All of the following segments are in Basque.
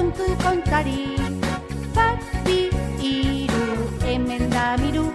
kontu kontari. Bat, bi, hiru, hemen da miru,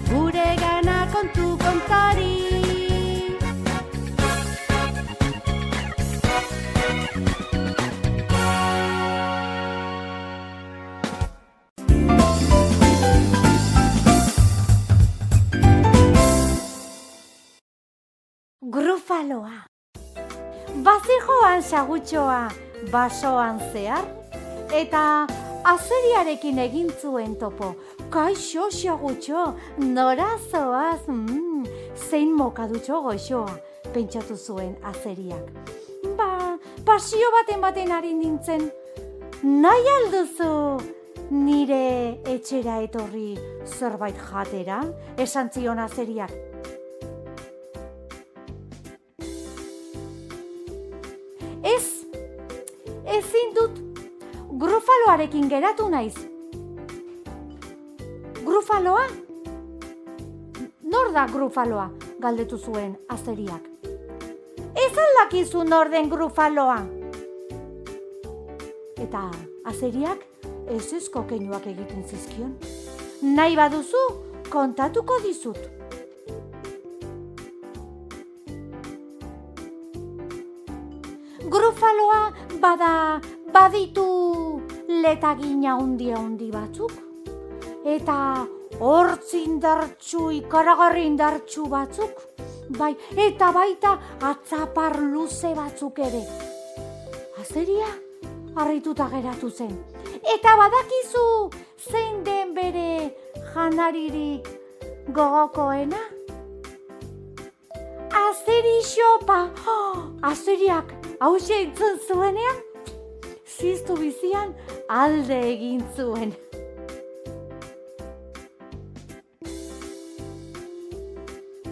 gure gana kontu kontari. Grufaloa. Bazijoan sagutxoa basoan zehar, eta azeriarekin egin zuen topo. Kaixo sagutxo, nora zoaz, zein mokadutxo goxoa, pentsatu zuen azeriak. Pasio baten ari nintzen, nahi alduzu nire etxera etorri zerbait jatera, esan zion azeriak. Ezin dut, grufaloarekin geratu naiz. Grufaloa? Nor da grufaloa? Galdetu zuen azeriak. Ez aldakizu nor den grufaloa? Eta azeriak ezezko keinuak egiten zizkion. Nahi baduzu, kontatuko dizut. Grufaloa baditu letagina handi batzuk, eta hortz indartsu, ikaragarri indartsu batzuk, bai, eta baita atzapar luze batzuk ere. Azeria harrituta geratu zen, eta badakizu zein den bere janaririk gogokoena? Azeri xopa! Azeriak hauxe entzun zuenean, ziztu bizian alde egin zuen.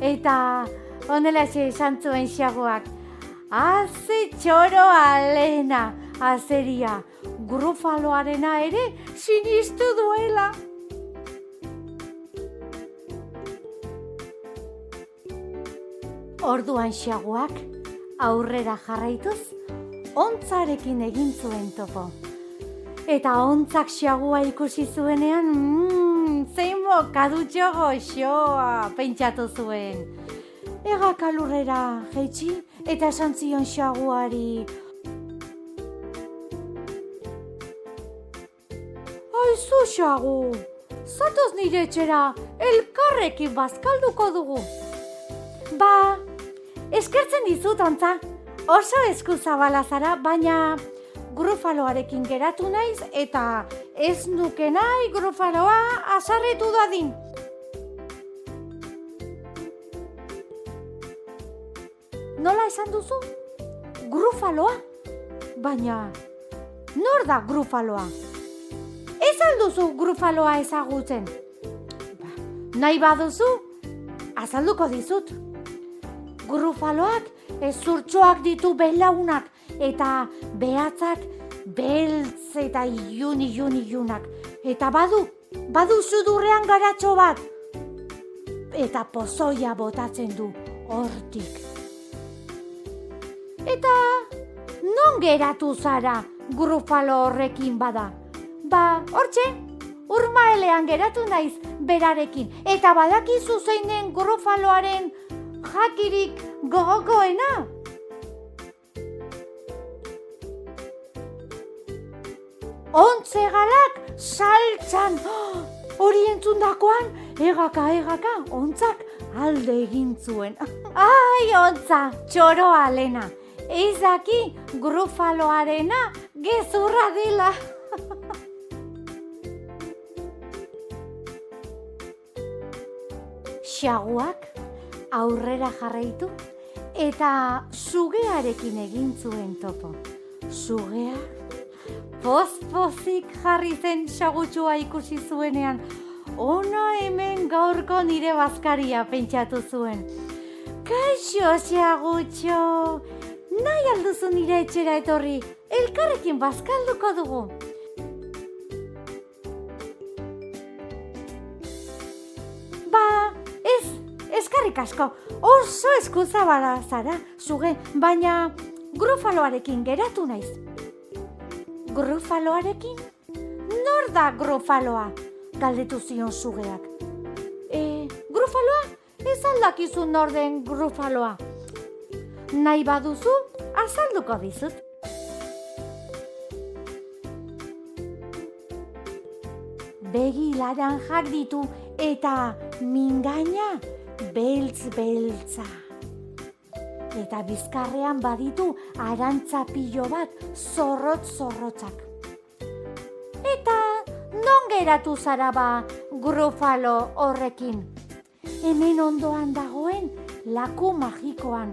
Eta honelaxe esan zuen xagoak, aze txoroa lehena, azeria, grufaloarena ere sinistu duela. Orduan xagoak aurrera jarraituz, ontzarekin egin zuen topo. Eta ontzak xagua ikusi zuenean, zein mokadutxo goxoa, pentsatu zuen. Egak alurrera jaitsi eta esan zion xaguari, aizu xagu, zatoz nire etxera, elkarrekin bazkalduko dugu. Eskertzen dizut, ontza, oso eskuzabala zara, baina grufaloarekin geratu naiz eta ez nuke nahi grufaloa azarretu dadin. Nola esan duzu? Grufaloa? Baina, nor da grufaloa? Ez alduzu grufaloa ezagutzen? Nahi baduzu, azalduko dizut. Grufaloak ezurtxoak ditu belaunak eta behatzak beltz eta ilunak. Eta badu sudurrean garatxo bat. Eta pozoia botatzen du hortik. Eta non geratu zara grufalo horrekin bada? Hortxe, urmaelean geratu naiz berarekin. Eta badakizu zeinen grufaloaren jakirik gogokoena? Ontzegalak saltzan! Hori entzundakoan, egaka, ontzak alde egin zuen. Ai, ontza, txoroa lena! Ez daki grufaloarena gezurra dela. Xaguak aurrera jarraitu eta sugearekin egin zuen topo. Sugea poz-pozik jarri zen xagutxua ikusi zuenean. Ona hemen gaurko nire bazkaria, pentsatu zuen. Kaixo xagutxo, nahi alduzu nire etxera etorri, elkarrekin bazkalduko dugu. Eskarrik asko, oso eskuzabala zara, suge, baina grufaloarekin geratu naiz. Grufaloarekin? Nor da Grufaloa? Galdetu zion sugeak. Grufaloa? Ez aldakizu nor den Grufaloa. Nahi baduzu, azalduko dizut. Begi laranjak ditu eta mingaina beltz-beltza. Eta bizkarrean baditu arantza pilo bat zorrotz-zorrotzak. Eta non geratu zara ba Grufalo horrekin? Hemen ondoan dagoen laku magikoan.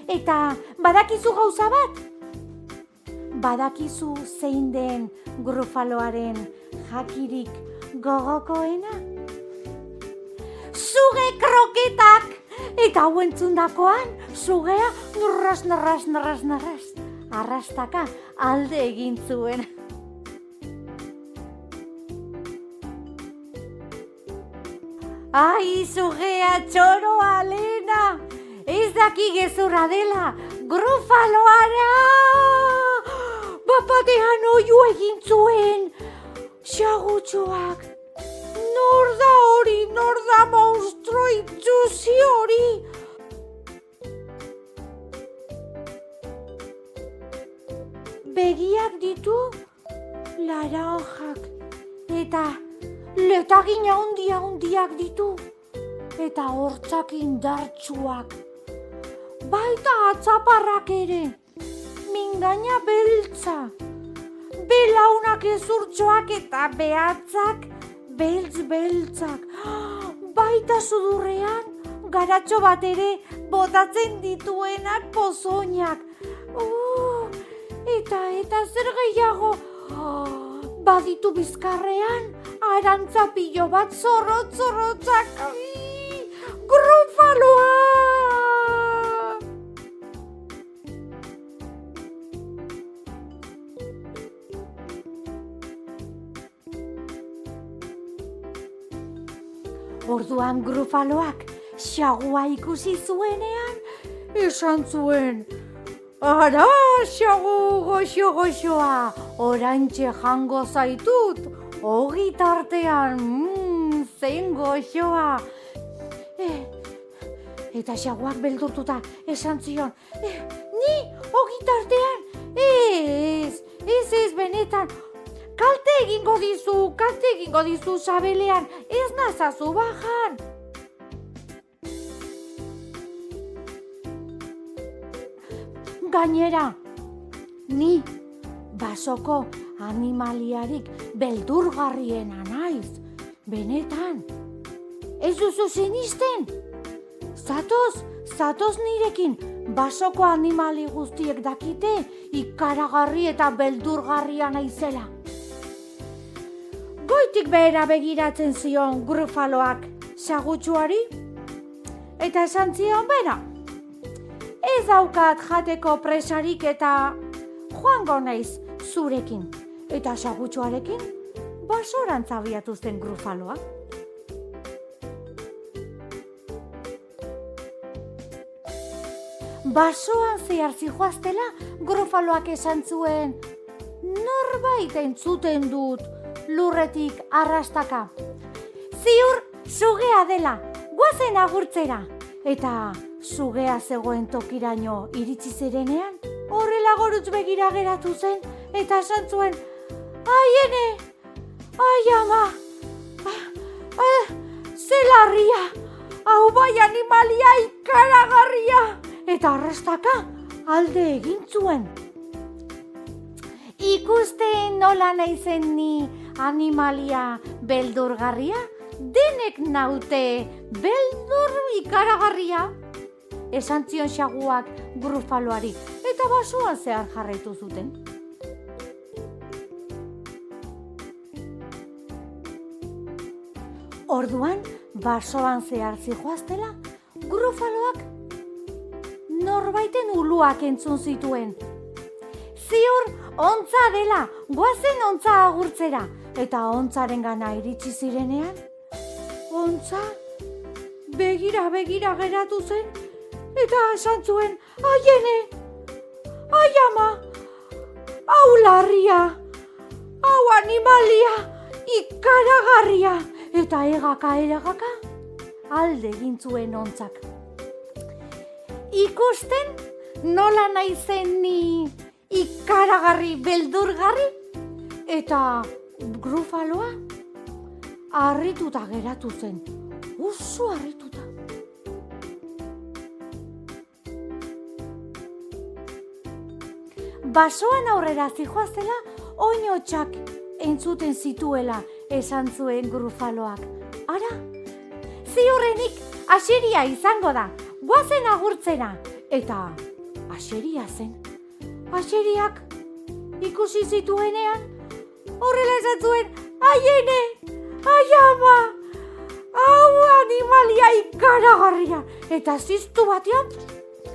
Eta badakizu gauza bat? Badakizu zein den Grufaloaren jakirik gogokoena? Suge kroketak! Eta hau entzundakoan, sugea narras, arrastaka alde egin zuen. Ai, sugea txoroa, Lena! Ez daki gezurra dela, Grufaloara! Bapatean oiu egin zuen, xagutxoak. Nor da hori, nor da monstro itxusi hori? Begiak ditu laranjak eta letagina handiak ditu eta hortzak indartsuak. Baita atzaparrak ere, mingaina beltza, belaunak ezurtxoak eta behatzak beltz-beltzak. Baita sudurrean, garatxo bat ere botatzen dituenak pozoinak. Eta zer gehiago, baditu bizkarrean, arantza pilo bat zorrotzak. Grufaloa! Orduan Grufaloak xagua ikusi zuenean, esan zuen, ara, xagu goxo-goxoa, orantxe jango zaitut, ogi tartean, zein goxoa. Eta xaguak beldurtuta esan zion, ni ogi tartean, ez benetan, kalte egingo dizu sabelean, ez nazazu bajan. Gainera, ni basoko animaliarik beldurgarriena naiz, benetan. Ez duzu sinisten? Zatoz nirekin, basoko animali guztiek dakite ikaragarri eta beldurgarria naizela. Goitik behera begiratzen zion Grufaloak xagutxuari, eta esan zion, bera, ez daukat jateko presarik eta joango naiz zurekin. Eta xagutxuarekin basorantz abiatu zen Grufaloa. Basoan zehar zihoaztela, Grufaloak esan zuen, norbait entzuten dut lurretik arrastaka. Ziur, sugea dela, guazen agurtzera. Eta sugea zegoen tokiraino iritsi zirenean, horrela gorutz begira geratu zen, eta esan zuen, ai ene, ai ama, zelarria, hau bai animalia ikaragarria, eta arrastaka alde egin zuen. Ikusten nola naizen ni animalia beldurgarria, denek naute beldur ikaragarria, esan zion xaguak Grufaloari, eta basoan zehar jarraitu zuten. Orduan, basoan zehar zihoaztela, Grufaloak norbaiten uluak entzun zituen. Ziur, ontza dela, goazen ontza agurtzera, eta ontzaren gana iritsi zirenean, ontza begira geratu zen, Eta esan zuen, aiene, ai ama, hau larria, hau animalia, ikaragarria, eta egaka, alde egin zuen ontzak. Ikusten nola naizen ni ikaragarri, beldurgarri, eta Grufaloa harrituta geratu zen, oso harrituta. Basoan aurrera zijoazela, oinotxak entzuten zituela esan zuen Grufaloak. Ara, ziurrenik aseria izango da, guazen agurtzera. Eta aseria zen. Aseriak ikusi zituenean, horrela esan zuen, aiene, ai ama, hau animalia ikaragarria. Eta ziztu batean,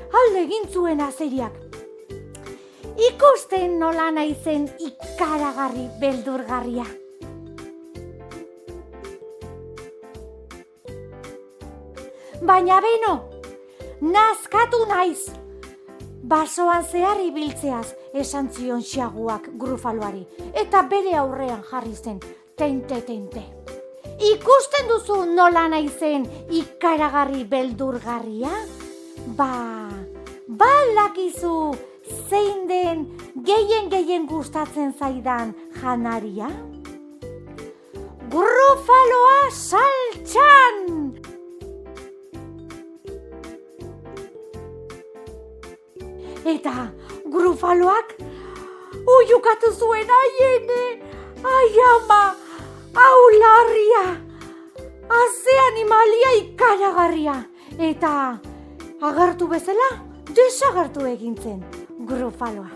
alde egin zuen aseriak. Ikusten nola naizen ikaragarri, beldurgarria. Baina beno, nazkatu naiz. Basoan zehar ibiltzeaz esan zion xaguak Grufaloari, eta bere aurrean jarri zen, tente. Ikusten duzu nola naizen ikaragarri, beldurgarria? Balakizu zein den gehien gustatzen zaidan janaria? Grufaloa saltxan! Eta Grufaloak uiukatu zuen, aiene, ai ama, hau larria, haze animalia ikaragarria. Eta agertu bezala, desagertu egin zen Grufaloa.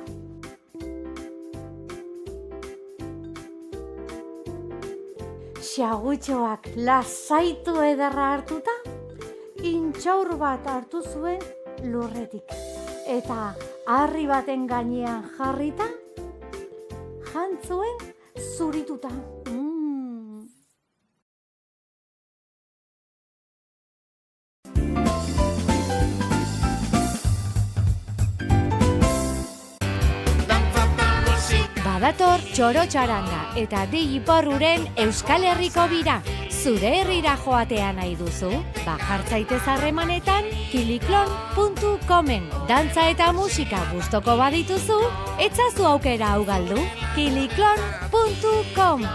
Xagutxoak lasaitu ederra hartuta, intxaur bat hartu zuen lurretik. Eta harri baten gainean jarrita, jantzuen zurituta. Badator txoro-txaranga eta di iporruren Euskal Herriko bira. Zure herrira joatea nahi duzu? Jartzaitez harremanetan kiliklon.comen. Dantza eta musika gustoko badituzu, etzazu aukera hau galdu. kiliklon.com.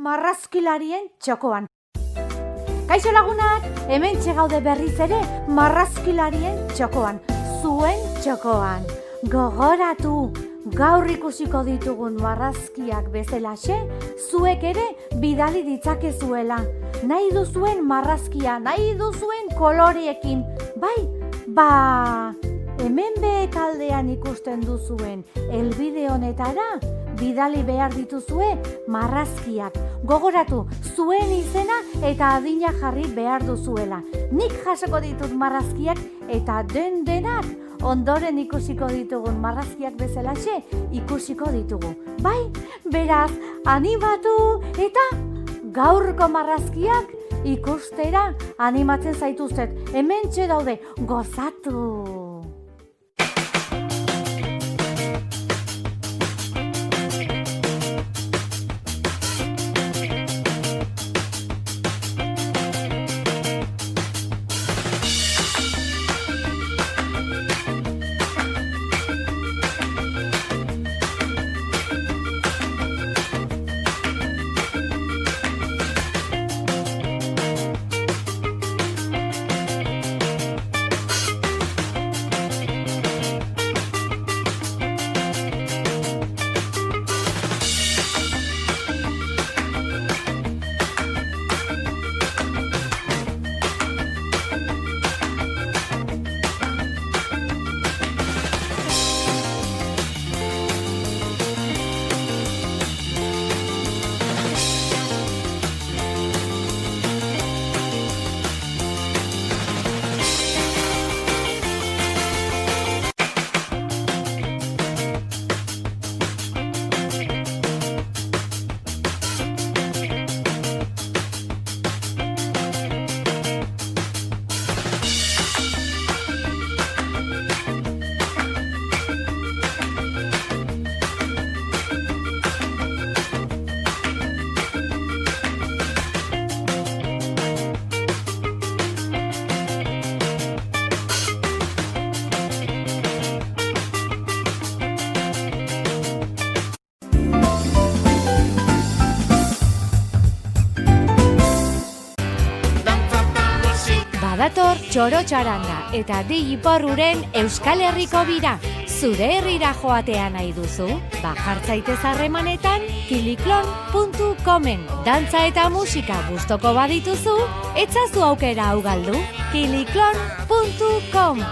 Marrazkilarien txokoan. Kaixo lagunak, hemen txegaude berriz ere marrazkilarien txokoan, zuen txokoan. Gogoratu, gaur ikusiko ditugun marrazkiak bezalaxe, zuek ere bidali ditzakezuela. Nahi duzuen marrazkia, nahi duzuen koloreekin, bai? Hemen behekaldean ikusten duzuen helbide honetara, bidali behar dituzue marrazkiak. Gogoratu, zuen izena eta adina jarri behar duzuela. Nik jasoko ditut marrazkiak eta denak ondoren ikusiko ditugun marrazkiak bezalaxe ikusiko ditugu. Bai, beraz, animatu eta gaurko marrazkiak ikustera animatzen zaituztet. Hementxe daude, gozatu! Badator txoro txaranga eta dei iparruren Euskal Herriko bira. Zure herrira joatea nahi duzu? Jartzaitez harremanetan kiliklon.comen. Dantza eta musika gustoko badituzu, etzazu aukera hau galdu. kiliklon.com